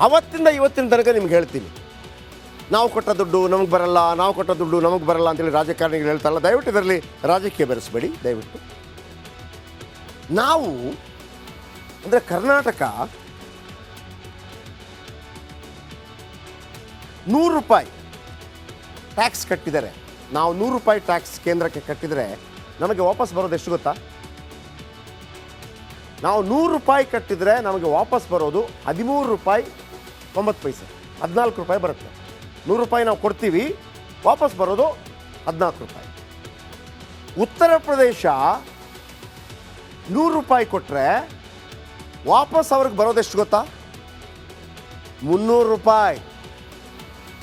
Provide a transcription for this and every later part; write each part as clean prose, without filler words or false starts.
ಅವತ್ತಿಂದ ಇವತ್ತಿನ ತನಕ ನಿಮ್ಗೆ ಹೇಳ್ತೀನಿ, ನಾವು ಕೊಟ್ಟ ದುಡ್ಡು ನಮಗೆ ಬರಲ್ಲ, ನಾವು ಕೊಟ್ಟ ದುಡ್ಡು ನಮಗೆ ಬರಲ್ಲ ಅಂತೇಳಿ ರಾಜಕಾರಣಿಗಳು ಹೇಳ್ತಾರಲ್ಲ, ದಯವಿಟ್ಟು ಇದರಲ್ಲಿ ರಾಜಕೀಯ ಬೆರೆಸಬೇಡಿ ದಯವಿಟ್ಟು. ನಾವು ಅಂದರೆ ಕರ್ನಾಟಕ 100 ರೂಪಾಯಿ ಟ್ಯಾಕ್ಸ್ ಕಟ್ಟಿದರೆ, ನಾವು 100 ರೂಪಾಯಿ ಟ್ಯಾಕ್ಸ್ ಕೇಂದ್ರಕ್ಕೆ ಕಟ್ಟಿದರೆ ನಮಗೆ ವಾಪಸ್ ಬರೋದು ಎಷ್ಟು ಗೊತ್ತಾ? ನಾವು 100 ರೂಪಾಯಿ ಕಟ್ಟಿದರೆ ನಮಗೆ ವಾಪಸ್ ಬರೋದು 13 ರೂಪಾಯಿ 90 ಪೈಸೆ, 14 ರೂಪಾಯಿ ಬರುತ್ತೆ. 100 ರೂಪಾಯಿ ನಾವು ಕೊಡ್ತೀವಿ, ವಾಪಸ್ ಬರೋದು 14 ರೂಪಾಯಿ. ಉತ್ತರ ಪ್ರದೇಶ 100 ರೂಪಾಯಿ ಕೊಟ್ಟರೆ ವಾಪಸ್ ಅವ್ರಿಗೆ ಬರೋದೆಷ್ಟು ಗೊತ್ತಾ? 300 ರೂಪಾಯಿ.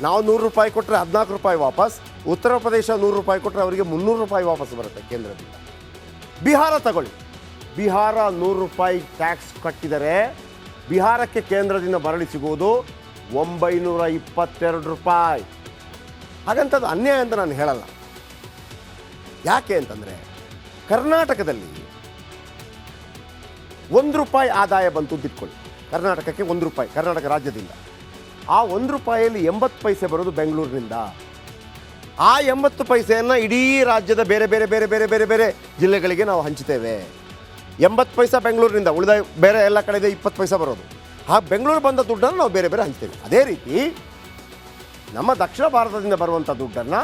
ನಾವು 100 ರೂಪಾಯಿ ಕೊಟ್ಟರೆ 14 ರೂಪಾಯಿ ವಾಪಸ್, ಉತ್ತರ ಪ್ರದೇಶ 100 ರೂಪಾಯಿ ಕೊಟ್ಟರೆ ಅವರಿಗೆ 300 ರೂಪಾಯಿ ವಾಪಸ್ ಬರುತ್ತೆ ಕೇಂದ್ರದಿಂದ. ಬಿಹಾರ ತಗೊಳ್ಳಿ, ಬಿಹಾರ 100 ರೂಪಾಯಿ ಟ್ಯಾಕ್ಸ್ ಕಟ್ಟಿದರೆ ಬಿಹಾರಕ್ಕೆ ಕೇಂದ್ರದಿಂದ ಮರಳಿ ಸಿಗುವುದು 922 ರೂಪಾಯಿ. ಹಾಗಂತದ್ದು ಅನ್ಯಾಯ ಅಂತ ನಾನು ಹೇಳಲ್ಲ. ಯಾಕೆ ಅಂತಂದರೆ ಕರ್ನಾಟಕದಲ್ಲಿ 1 ರೂಪಾಯಿ ಆದಾಯ ಬಂತು ಅಂತ ಇಟ್ಕೊಳ್ಳಿ, ಕರ್ನಾಟಕಕ್ಕೆ 1 ರೂಪಾಯಿ ಕರ್ನಾಟಕ ರಾಜ್ಯದಿಂದ. ಆ 1 ರೂಪಾಯಿಯಲ್ಲಿ 80 ಪೈಸೆ ಬರೋದು ಬೆಂಗಳೂರಿನಿಂದ. ಆ 80 ಪೈಸೆಯನ್ನು ಇಡೀ ರಾಜ್ಯದ ಬೇರೆ ಬೇರೆ ಬೇರೆ ಬೇರೆ ಬೇರೆ ಬೇರೆ ಜಿಲ್ಲೆಗಳಿಗೆ ನಾವು ಹಂಚ್ತೇವೆ. 80 ಪೈಸೆ ಬೆಂಗಳೂರಿನಿಂದ, ಉಳಿದ ಬೇರೆ ಎಲ್ಲ ಕಡೆಗೆ 20 ಪೈಸೆ ಬರೋದು. ಆ ಬೆಂಗಳೂರು ಬಂದ ದುಡ್ಡನ್ನು ನಾವು ಬೇರೆ ಬೇರೆ ಹಂಚ್ತೇವೆ. ಅದೇ ರೀತಿ ನಮ್ಮ ದಕ್ಷಿಣ ಭಾರತದಿಂದ ಬರುವಂಥ ದುಡ್ಡನ್ನು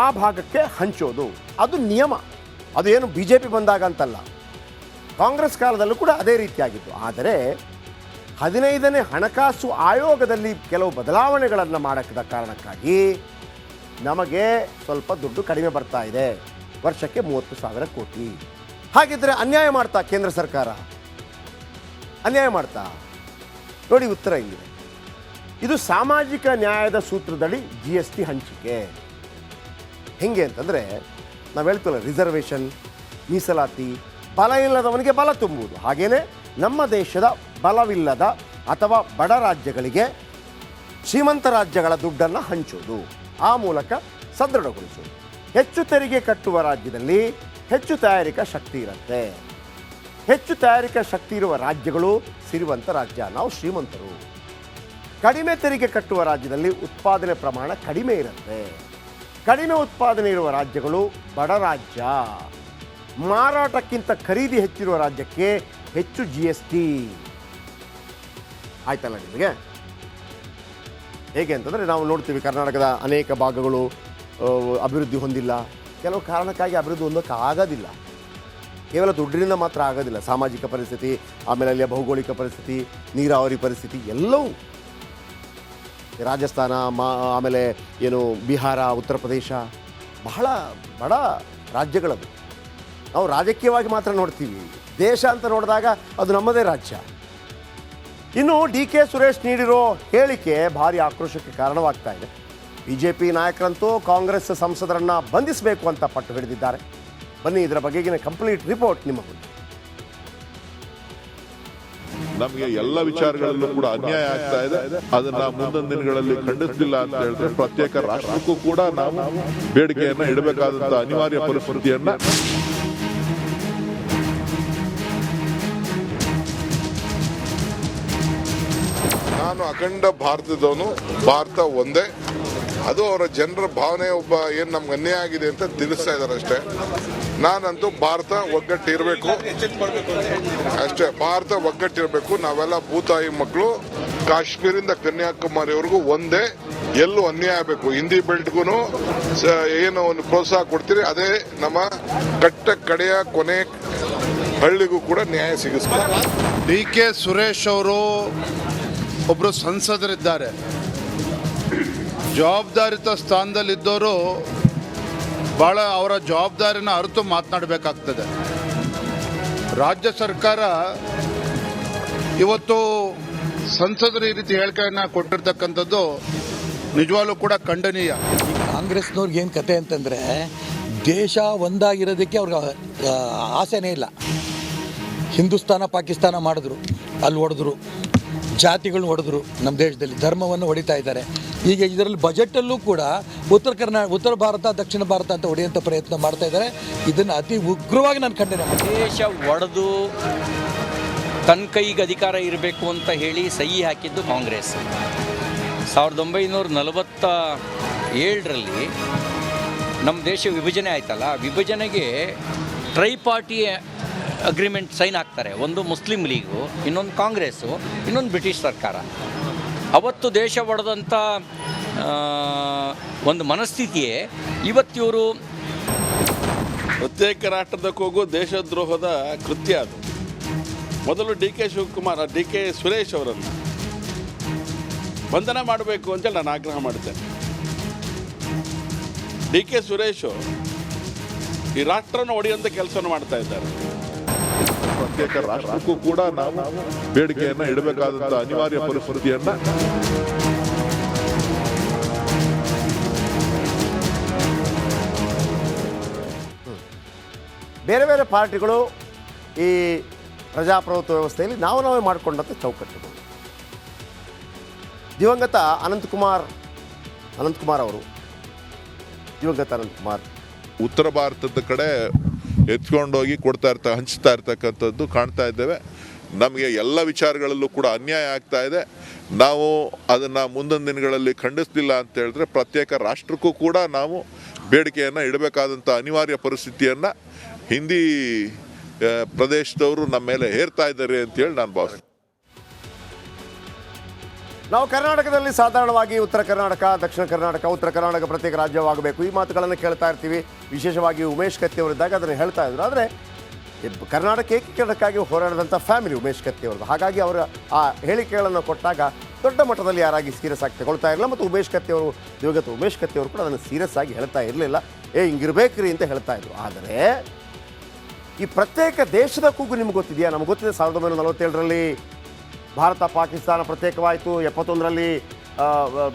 ಆ ಭಾಗಕ್ಕೆ ಹಂಚೋದು ಅದು ನಿಯಮ. ಅದು ಏನು BJP ಬಂದಾಗ ಅಂತಲ್ಲ, ಕಾಂಗ್ರೆಸ್ ಕಾಲದಲ್ಲೂ ಕೂಡ ಅದೇ ರೀತಿಯಾಗಿತ್ತು. ಆದರೆ 15ನೇ ಹಣಕಾಸು ಆಯೋಗದಲ್ಲಿ ಕೆಲವು ಬದಲಾವಣೆಗಳನ್ನು ಮಾಡದ ಕಾರಣಕ್ಕಾಗಿ ನಮಗೆ ಸ್ವಲ್ಪ ದುಡ್ಡು ಕಡಿಮೆ ಬರ್ತಾ ಇದೆ, ವರ್ಷಕ್ಕೆ 30,000 ಕೋಟಿ. ಹಾಗಿದ್ರೆ ಅನ್ಯಾಯ ಮಾಡ್ತಾ ಕೇಂದ್ರ ಸರ್ಕಾರ? ಅನ್ಯಾಯ ಮಾಡ್ತಾ? ನೋಡಿ ಉತ್ತರ ಇಲ್ಲಿದೆ. ಇದು ಸಾಮಾಜಿಕ ನ್ಯಾಯದ ಸೂತ್ರದಡಿ GST ಹಂಚಿಕೆ. ಹೆಂಗೆ ಅಂತಂದರೆ ನಾವು ಹೇಳ್ತೀವಲ್ಲ, ರಿಸರ್ವೇಷನ್, ಮೀಸಲಾತಿ, ಬಲ ಇಲ್ಲದವನಿಗೆ ಬಲ ತುಂಬುವುದು. ಹಾಗೆಯೇ ನಮ್ಮ ದೇಶದ ಬಲವಿಲ್ಲದ ಅಥವಾ ಬಡ ರಾಜ್ಯಗಳಿಗೆ ಶ್ರೀಮಂತ ರಾಜ್ಯಗಳ ದುಡ್ಡನ್ನು ಹಂಚೋದು, ಆ ಮೂಲಕ ಸದೃಢಗೊಳಿಸೋದು. ಹೆಚ್ಚು ತೆರಿಗೆ ಕಟ್ಟುವ ರಾಜ್ಯದಲ್ಲಿ ಹೆಚ್ಚು ತಯಾರಿಕಾ ಶಕ್ತಿ ಇರುತ್ತೆ. ಹೆಚ್ಚು ತಯಾರಿಕಾ ಶಕ್ತಿ ಇರುವ ರಾಜ್ಯಗಳು ಸಿರಿವಂತ ರಾಜ್ಯ, ನಾವು ಶ್ರೀಮಂತರು. ಕಡಿಮೆ ತೆರಿಗೆ ಕಟ್ಟುವ ರಾಜ್ಯದಲ್ಲಿ ಉತ್ಪಾದನೆ ಪ್ರಮಾಣ ಕಡಿಮೆ ಇರುತ್ತೆ. ಕಡಿಮೆ ಉತ್ಪಾದನೆ ಇರುವ ರಾಜ್ಯಗಳು ಬಡ ರಾಜ್ಯ. ಮಾರಾಟಕ್ಕಿಂತ ಖರೀದಿ ಹೆಚ್ಚಿರುವ ರಾಜ್ಯಕ್ಕೆ ಹೆಚ್ಚು GST. ಆಯ್ತಲ್ಲ ನಿಮಗೆ? ಹೇಗೆ ಅಂತಂದರೆ ನಾವು ನೋಡ್ತೀವಿ, ಕರ್ನಾಟಕದ ಅನೇಕ ಭಾಗಗಳು ಅಭಿವೃದ್ಧಿ ಹೊಂದಿಲ್ಲ. ಕೆಲವು ಕಾರಣಕ್ಕಾಗಿ ಅಭಿವೃದ್ಧಿ ಹೊಂದೋಕ್ಕೆ ಆಗೋದಿಲ್ಲ. ಕೇವಲ ದುಡ್ಡಿನಿಂದ ಮಾತ್ರ ಆಗೋದಿಲ್ಲ. ಸಾಮಾಜಿಕ ಪರಿಸ್ಥಿತಿ, ಆಮೇಲೆ ಅಲ್ಲಿಯ ಭೌಗೋಳಿಕ ಪರಿಸ್ಥಿತಿ, ನೀರಾವರಿ ಪರಿಸ್ಥಿತಿ ಎಲ್ಲವೂ. ರಾಜಸ್ಥಾನ, ಆಮೇಲೆ ಏನು ಬಿಹಾರ, ಉತ್ತರ ಪ್ರದೇಶ ಬಹಳ ಬಡ ರಾಜ್ಯಗಳದು. ನಾವು ರಾಜಕೀಯವಾಗಿ ಮಾತ್ರ ನೋಡ್ತೀವಿ, ದೇಶ ಅಂತ ನೋಡಿದಾಗ ಅದು ನಮ್ಮದೇ ರಾಜ್ಯ. ಇನ್ನು DK ಸುರೇಶ್ ನೀಡಿರೋ ಹೇಳಿಕೆ ಭಾರಿ ಆಕ್ರೋಶಕ್ಕೆ ಕಾರಣವಾಗ್ತಾ ಇದೆ. BJP ನಾಯಕರಂತೂ ಕಾಂಗ್ರೆಸ್ ಸಂಸದರನ್ನು ಬಂಧಿಸಬೇಕು ಅಂತ ಪಟ್ಟು ಹಿಡಿದಿದ್ದಾರೆ. ಬನ್ನಿ ಇದರ ಬಗೆಗಿನ ಕಂಪ್ಲೀಟ್ ರಿಪೋರ್ಟ್ ನಿಮ್ಮ ಮುಂದೆ. ನಮಗೆ ಎಲ್ಲ ವಿಚಾರಗಳಲ್ಲೂ ಕೂಡ ಅನ್ಯಾಯ ಆಗ್ತಾ ಇದೆ. ಅದನ್ನ ಮುಂದಿನ ದಿನಗಳಲ್ಲಿ ಖಂಡಿಸಲಿಲ್ಲ ಅಂತ ಹೇಳಿದ್ರೆ ಪ್ರತ್ಯೇಕ ರಾಷ್ಟ್ರಕ್ಕೂ ಕೂಡ ನಾವು ಬೇಡಿಕೆಯನ್ನ ಇಡಬೇಕಾದಂತ ಅನಿವಾರ್ಯ ಪರಿಸ್ಥಿತಿಯನ್ನ ನಾನು ಅಖಂಡ ಭಾರತದವನು, ಭಾರತ ಒಂದೇ. ಅದು ಅವರ ಜನರ ಭಾವನೆ, ಒಬ್ಬ ಏನು ನಮ್ಗೆ ಅನ್ಯಾಯ ಆಗಿದೆ ಅಂತ ತಿಳಿಸ್ತಾ ಇದ್ದಾರೆ ಅಷ್ಟೇ. ನಾನಂತೂ ಭಾರತ ಒಗ್ಗಟ್ಟಿರಬೇಕು ಅಷ್ಟೇ. ಭಾರತ ಒಗ್ಗಟ್ಟಿರಬೇಕು. ನಾವೆಲ್ಲ ಭೂತಾಯಿ ಮಕ್ಕಳು, ಕಾಶ್ಮೀರಿಂದ ಕನ್ಯಾಕುಮಾರಿವರೆಗೂ ಒಂದೇ. ಎಲ್ಲೂ ಅನ್ಯಾಯ ಆಗಬೇಕು. ಹಿಂದಿ ಬೆಲ್ಟ್ಗೂ ಏನು ಒಂದು ಪ್ರೋತ್ಸಾಹ ಕೊಡ್ತೀರಿ, ಅದೇ ನಮ್ಮ ಕಡೆಯ ಕೊನೆ ಹಳ್ಳಿಗೂ ಕೂಡ ನ್ಯಾಯ ಸಿಗಿಸ್ತಾರೆ. DK ಸುರೇಶ್ ಅವರು ಒಬ್ಬರು ಸಂಸದರಿದ್ದಾರೆ. ಜವಾಬ್ದಾರಿತ ಸ್ಥಾನದಲ್ಲಿದ್ದವರು ಭಾಳ ಅವರ ಜವಾಬ್ದಾರಿನ ಅರಿತು ಮಾತನಾಡಬೇಕಾಗ್ತದೆ. ರಾಜ್ಯ ಸರ್ಕಾರ ಇವತ್ತು ಸಂಸದರು ಈ ರೀತಿ ಹೇಳಿಕೆಯನ್ನು ಕೊಟ್ಟಿರ್ತಕ್ಕಂಥದ್ದು ನಿಜವಾಗ್ಲೂ ಕೂಡ ಖಂಡನೀಯ. ಕಾಂಗ್ರೆಸ್ನವ್ರಿಗೆ ಏನು ಕತೆ ಅಂತಂದರೆ, ದೇಶ ಒಂದಾಗಿರೋದಕ್ಕೆ ಅವ್ರಿಗೆ ಆಸೆನೇ ಇಲ್ಲ. ಹಿಂದೂಸ್ತಾನ ಪಾಕಿಸ್ತಾನ ಮಾಡಿದ್ರು, ಅಲ್ಲಿ ಹೊಡೆದ್ರು, ಜಾತಿಗಳನ್ನ ಹೊಡೆದ್ರು, ನಮ್ಮ ದೇಶದಲ್ಲಿ ಧರ್ಮವನ್ನು ಹೊಡಿತಾ ಇದ್ದಾರೆ. ಈಗ ಇದರಲ್ಲಿ ಬಜೆಟಲ್ಲೂ ಕೂಡ ಉತ್ತರ ಭಾರತ, ದಕ್ಷಿಣ ಭಾರತ ಅಂತ ಹೊಡೆಯುವಂಥ ಪ್ರಯತ್ನ ಮಾಡ್ತಾ ಇದ್ದಾರೆ. ಇದನ್ನು ಅತಿ ಉಗ್ರವಾಗಿ ನಾನು ಖಂಡನೆ ಮಾಡ್ತೀನಿ. ದೇಶ ಒಡೆದು ತನ್ನ ಕೈಗೆ ಅಧಿಕಾರ ಇರಬೇಕು ಅಂತ ಹೇಳಿ ಸಹಿ ಹಾಕಿದ್ದು ಕಾಂಗ್ರೆಸ್. 1947ರಲ್ಲಿ ನಮ್ಮ ದೇಶ ವಿಭಜನೆ ಆಯ್ತಲ್ಲ, ವಿಭಜನೆಗೆ ಟ್ರೈ ಪಾರ್ಟಿ ಅಗ್ರಿಮೆಂಟ್ ಸೈನ್ ಹಾಕ್ತಾರೆ. ಒಂದು ಮುಸ್ಲಿಂ ಲೀಗು, ಇನ್ನೊಂದು ಕಾಂಗ್ರೆಸ್ಸು, ಇನ್ನೊಂದು ಬ್ರಿಟಿಷ್ ಸರ್ಕಾರ. ಅವತ್ತು ದೇಶ ಒಡೆದಂಥ ಒಂದು ಮನಸ್ಥಿತಿಯೇ ಇವತ್ತಿವರು ಪ್ರತ್ಯೇಕ ರಾಷ್ಟ್ರದ ಕೂಗು ದೇಶದ್ರೋಹದ ಕೃತ್ಯ. ಅದು ಮೊದಲು DK ಶಿವಕುಮಾರ್, DK ಸುರೇಶ್ ಅವರನ್ನು ಬಂಧನ ಮಾಡಬೇಕು ಅಂತೇಳಿ ನಾನು ಆಗ್ರಹ ಮಾಡ್ತೇನೆ. DK ಸುರೇಶು ಈ ರಾಷ್ಟ್ರನ ಒಡೆಯುವಂಥ ಕೆಲಸವನ್ನು ಮಾಡ್ತಾ ಇದ್ದಾರೆ. ಪ್ರತ್ಯೇಕ ರಾಷ್ಟ್ರಕ್ಕೂ ಕೂಡ ನಾವು ಬೇಡಿಕೆಯನ್ನ ಇಡಬೇಕಾದಂತ ಅನಿವಾರ್ಯ ಪರಿಸ್ಥಿತಿಯನ್ನ ಬೇರೆ ಬೇರೆ ಪಾರ್ಟಿಗಳು ಈ ಪ್ರಜಾಪ್ರಭುತ್ವ ವ್ಯವಸ್ಥೆಯಲ್ಲಿ ನಾವೇ ಮಾಡಿಕೊಂಡಂಥ ಚೌಕಟ್ಟುಗಳು. ದಿವಂಗತ ಅನಂತಕುಮಾರ್ ಅವರು, ದಿವಂಗತ ಅನಂತಕುಮಾರ್ ಉತ್ತರ ಭಾರತದ ಕಡೆ ಎತ್ಕೊಂಡೋಗಿ ಹಂಚ್ತಾ ಇರ್ತಕ್ಕಂಥದ್ದು ಕಾಣ್ತಾ ಇದ್ದೇವೆ. ನಮಗೆ ಎಲ್ಲ ವಿಚಾರಗಳಲ್ಲೂ ಕೂಡ ಅನ್ಯಾಯ ಆಗ್ತಾ ಇದೆ. ನಾವು ಅದನ್ನು ಮುಂದಿನ ದಿನಗಳಲ್ಲಿ ಖಂಡಿಸಲಿಲ್ಲ ಅಂತ ಹೇಳಿದ್ರೆ ಪ್ರತ್ಯೇಕ ರಾಷ್ಟ್ರಕ್ಕೂ ಕೂಡ ನಾವು ಬೇಡಿಕೆಯನ್ನು ಇಡಬೇಕಾದಂಥ ಅನಿವಾರ್ಯ ಪರಿಸ್ಥಿತಿಯನ್ನು ಹಿಂದಿ ಪ್ರದೇಶದವರು ನಮ್ಮ ಮೇಲೆ ಹೇರ್ತಾ ಇದ್ದಾರೆ ಅಂತೇಳಿ ನಾನು ಭಾವಿಸ್ತೀನಿ. ನಾವು ಕರ್ನಾಟಕದಲ್ಲಿ ಸಾಧಾರಣವಾಗಿ ಉತ್ತರ ಕರ್ನಾಟಕ, ದಕ್ಷಿಣ ಕರ್ನಾಟಕ, ಉತ್ತರ ಕರ್ನಾಟಕ ಪ್ರತ್ಯೇಕ ರಾಜ್ಯವಾಗಬೇಕು, ಈ ಮಾತುಗಳನ್ನು ಕೇಳ್ತಾ ಇರ್ತೀವಿ. ವಿಶೇಷವಾಗಿ ಉಮೇಶ್ ಕತ್ತಿ ಅವರಿದ್ದಾಗ ಅದನ್ನು ಹೇಳ್ತಾ ಇದ್ರು. ಆದರೆ ಕರ್ನಾಟಕ ಏಕೀಕರಣಕ್ಕಾಗಿ ಹೋರಾಡಿದಂಥ ಫ್ಯಾಮಿಲಿ ಉಮೇಶ್ ಕತ್ತಿ ಅವ್ರದ್ದು. ಹಾಗಾಗಿ ಅವರ ಆ ಹೇಳಿಕೆಗಳನ್ನು ಕೊಟ್ಟಾಗ ದೊಡ್ಡ ಮಟ್ಟದಲ್ಲಿ ಯಾರಾಗಿ ಸೀರಿಯಸ್ ಆಗಿ ತಗೊಳ್ತಾ ಇರಲಿಲ್ಲ. ಮತ್ತು ಉಮೇಶ್ ಕತ್ತಿ ಅವರು, ದಿವಂಗತ ಉಮೇಶ್ ಕತ್ತಿ ಅವರು ಕೂಡ ಅದನ್ನು ಸೀರಿಯಸ್ ಆಗಿ ಹೇಳ್ತಾ ಇರಲಿಲ್ಲ. ಹಿಂಗಿರ್ಬೇಕ್ರಿ ಅಂತ ಹೇಳ್ತಾ ಇದ್ರು. ಆದರೆ ಈ ಪ್ರತ್ಯೇಕ ದೇಶದ ಕೂಗು ನಿಮ್ಗೆ ಗೊತ್ತಿದೆಯಾ? ನಮ್ಗೆ ಗೊತ್ತಿದೆ 1947ರಲ್ಲಿ ಭಾರತ ಪಾಕಿಸ್ತಾನ ಪ್ರತ್ಯೇಕವಾಯಿತು, 71ರಲ್ಲಿ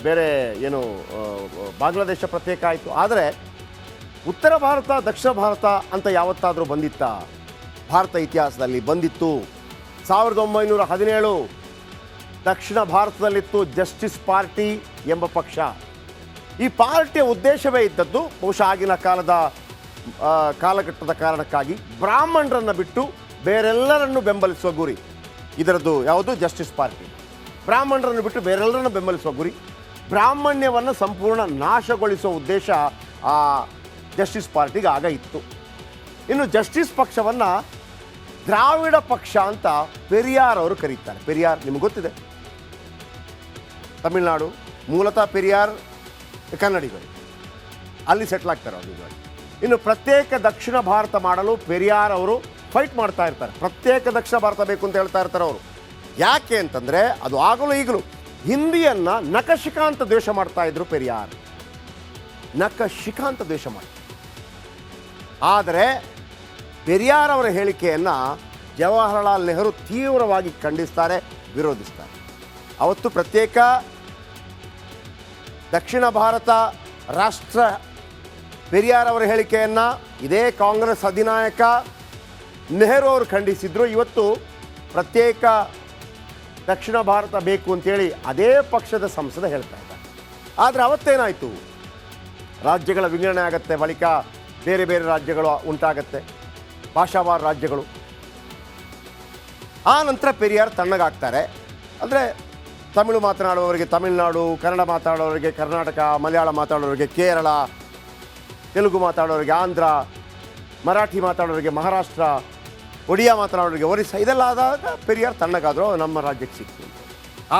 ಬೇರೆ ಏನು ಬಾಂಗ್ಲಾದೇಶ ಪ್ರತ್ಯೇಕ ಆಯಿತು. ಆದರೆ ಉತ್ತರ ಭಾರತ ದಕ್ಷಿಣ ಭಾರತ ಅಂತ ಯಾವತ್ತಾದರೂ ಬಂದಿತ್ತಾ? ಭಾರತ ಇತಿಹಾಸದಲ್ಲಿ ಬಂದಿತ್ತು. 1917 ದಕ್ಷಿಣ ಭಾರತದಲ್ಲಿತ್ತು ಜಸ್ಟಿಸ್ ಪಾರ್ಟಿ ಎಂಬ ಪಕ್ಷ. ಈ ಪಾರ್ಟಿಯ ಉದ್ದೇಶವೇ ಇದ್ದದ್ದು ಬಹುಶಃ ಆಗಿನ ಕಾಲಘಟ್ಟದ ಕಾರಣಕ್ಕಾಗಿ ಬ್ರಾಹ್ಮಣರನ್ನು ಬಿಟ್ಟು ಬೇರೆಲ್ಲರನ್ನು ಬೆಂಬಲಿಸುವ ಗುರಿ ಇದರದ್ದು. ಯಾವುದು? Justice party. ಬ್ರಾಹ್ಮಣರನ್ನು ಬಿಟ್ಟು ಬೇರೆಲ್ಲರನ್ನು ಬೆಂಬಲಿಸುವ ಗುರಿ, ಬ್ರಾಹ್ಮಣ್ಯವನ್ನು ಸಂಪೂರ್ಣ ನಾಶಗೊಳಿಸುವ ಉದ್ದೇಶ ಆ ಜಸ್ಟಿಸ್ ಪಾರ್ಟಿಗೆ ಆಗ ಇತ್ತು. ಇನ್ನು ಜಸ್ಟಿಸ್ ಪಕ್ಷವನ್ನು ದ್ರಾವಿಡ ಪಕ್ಷ ಅಂತ ಪೆರಿಯಾರ್ ಅವರು ಕರೀತಾರೆ. ಪೆರಿಯಾರ್ ನಿಮ್ಗೆ ಗೊತ್ತಿದೆ, ತಮಿಳುನಾಡು ಮೂಲತಃ ಪೆರಿಯಾರ್ ಕನ್ನಡಿಗರು, ಅಲ್ಲಿ ಸೆಟ್ಲ್ ಆಗ್ತಾರೆ ಅವರು. ಇನ್ನು ಪ್ರತ್ಯೇಕ ದಕ್ಷಿಣ ಭಾರತ ಮಾಡಲು ಪೆರಿಯಾರ್ ಅವರು ಫೈಟ್ ಮಾಡ್ತಾ ಇರ್ತಾರೆ. ಪ್ರತ್ಯೇಕ ದಕ್ಷಿಣ ಭಾರತ ಬೇಕು ಅಂತ ಹೇಳ್ತಾ ಇರ್ತಾರೆ ಅವರು. ಯಾಕೆ ಅಂತಂದರೆ ಅದು ಆಗಲೂ ಈಗಲೂ ಹಿಂದಿಯನ್ನು ನಖಶಿಖಾಂತ ದ್ವೇಷ ಮಾಡ್ತಾ ಇದ್ರು ಪೆರಿಯಾರ್, ನಖಶಿಖಾಂತ ದ್ವೇಷ ಮಾಡಿ. ಆದರೆ ಪೆರಿಯಾರ್ ಅವರ ಹೇಳಿಕೆಯನ್ನು ಜವಾಹರಲಾಲ್ ನೆಹರು ತೀವ್ರವಾಗಿ ಖಂಡಿಸ್ತಾರೆ, ವಿರೋಧಿಸ್ತಾರೆ. ಅವತ್ತು ಪ್ರತ್ಯೇಕ ದಕ್ಷಿಣ ಭಾರತ ರಾಷ್ಟ್ರ ಪೆರಿಯಾರ್ ಅವರ ಹೇಳಿಕೆಯನ್ನು ಇದೇ ಕಾಂಗ್ರೆಸ್ ಅಧಿನಾಯಕ ನೆಹರು ಅವರು ಖಂಡಿಸಿದ್ರು. ಇವತ್ತು ಪ್ರತ್ಯೇಕ ದಕ್ಷಿಣ ಭಾರತ ಬೇಕು ಅಂತೇಳಿ ಅದೇ ಪಕ್ಷದ ಸಂಸದ ಹೇಳ್ತಾ ಇದ್ದಾರೆ. ಆದರೆ ಅವತ್ತೇನಾಯಿತು? ರಾಜ್ಯಗಳ ವಿಂಗಡಣೆ ಆಗತ್ತೆ, ಬಳಿಕ ಬೇರೆ ಬೇರೆ ರಾಜ್ಯಗಳು ಉಂಟಾಗತ್ತೆ, ಭಾಷಾವಾರ ರಾಜ್ಯಗಳು. ಆ ನಂತರ ಪೆರಿಯಾರ್ ತಣ್ಣಗಾಗ್ತಾರೆ. ಅಂದರೆ ತಮಿಳು ಮಾತನಾಡುವವರಿಗೆ ತಮಿಳುನಾಡು, ಕನ್ನಡ ಮಾತಾಡೋರಿಗೆ ಕರ್ನಾಟಕ, ಮಲಯಾಳ ಮಾತಾಡೋರಿಗೆ ಕೇರಳ, ತೆಲುಗು ಮಾತಾಡೋರಿಗೆ ಆಂಧ್ರ, ಮರಾಠಿ ಮಾತಾಡೋರಿಗೆ ಮಹಾರಾಷ್ಟ್ರ, ಒಡಿಯಾ ಮಾತನಾಡೋರಿಗೆ ಒರಿಸ್ಸಾ, ಇದೆಲ್ಲ ಆದಾಗ ಪೆರಿಯಾರ್ ತಣ್ಣಗಾದರೂ ನಮ್ಮ ರಾಜ್ಯಕ್ಕೆ ಸಿಕ್ತು.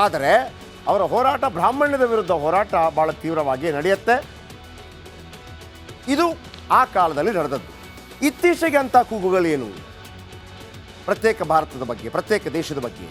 ಆದರೆ ಅವರ ಹೋರಾಟ, ಬ್ರಾಹ್ಮಣ್ಯದ ವಿರುದ್ಧ ಹೋರಾಟ ಭಾಳ ತೀವ್ರವಾಗಿ ನಡೆಯುತ್ತೆ. ಇದು ಆ ಕಾಲದಲ್ಲಿ ನಡೆದದ್ದು. ಇತ್ತೀಚೆಗೆ ಅಂಥ ಕೂಗುಗಳೇನು? ಪ್ರತ್ಯೇಕ ಭಾರತದ ಬಗ್ಗೆ, ಪ್ರತ್ಯೇಕ ದೇಶದ ಬಗ್ಗೆ